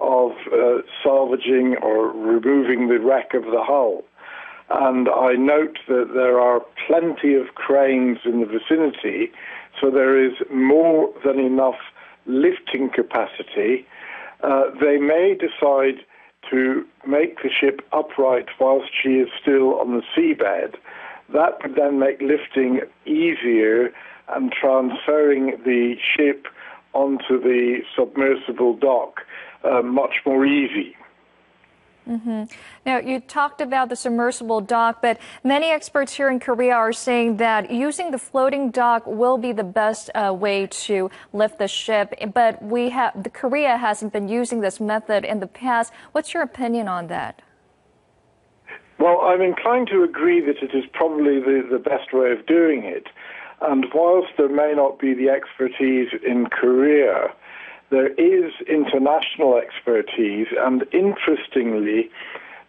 of salvaging or removing the wreck of the hull. And I note that there are plenty of cranes in the vicinity, so there is more than enough lifting capacity. They may decide to make the ship upright whilst she is still on the seabed. That would then make lifting easier and transferring the ship onto the submersible dock much more easy. Now, you talked about the submersible dock, but many experts here in Korea are saying that using the floating dock will be the best way to lift the ship. But Korea hasn't been using this method in the past. What's your opinion on that? Well, I'm inclined to agree that it is probably the best way of doing it. And whilst there may not be the expertise in Korea, there is international expertise, and interestingly,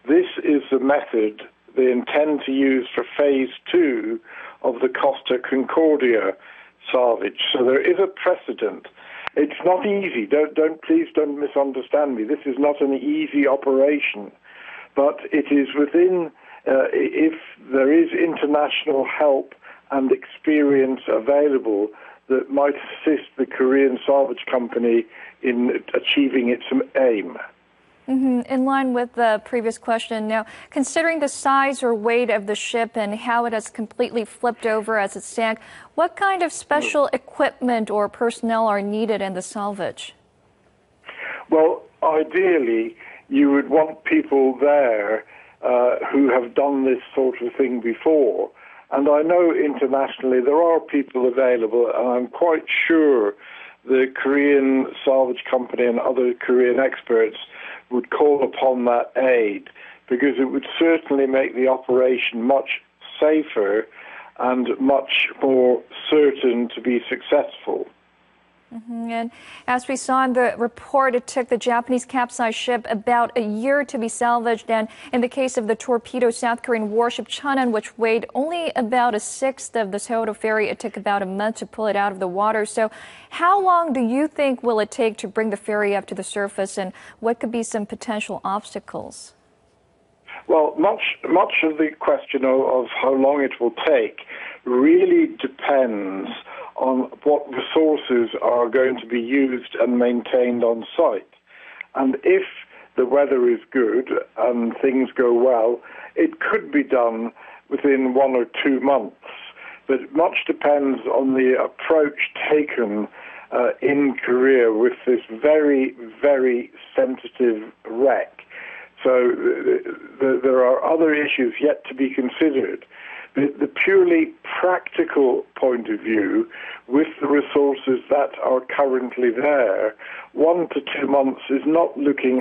this is the method they intend to use for phase 2 of the Costa Concordia salvage. So there is a precedent. It's not easy. Please don't misunderstand me. This is not an easy operation, but it is within, if there is international help and experience available, that might assist the Korean salvage company in achieving its aim. In line with the previous question, now, considering the size or weight of the ship and how it has completely flipped over as it sank, what kind of special equipment or personnel are needed in the salvage? Well, ideally, you would want people there who have done this sort of thing before. And I know internationally there are people available, and I'm quite sure the Korean salvage company and other Korean experts would call upon that aid, because it would certainly make the operation much safer and much more certain to be successful. And as we saw in the report, it took the Japanese capsized ship about a year to be salvaged. And in the case of the torpedo South Korean warship Cheonan, which weighed only about a sixth of the Sewol ferry, it took about a month to pull it out of the water. So how long do you think will it take to bring the ferry up to the surface, and what could be some potential obstacles? Well, much of the question of how long it will take really depends on what resources are going to be used and maintained on site. And if the weather is good and things go well, it could be done within 1 or 2 months. But much depends on the approach taken in Korea with this very, very sensitive wreck. So there are other issues yet to be considered. The purely practical point of view, with the resources that are currently there, 1 to 2 months is not looking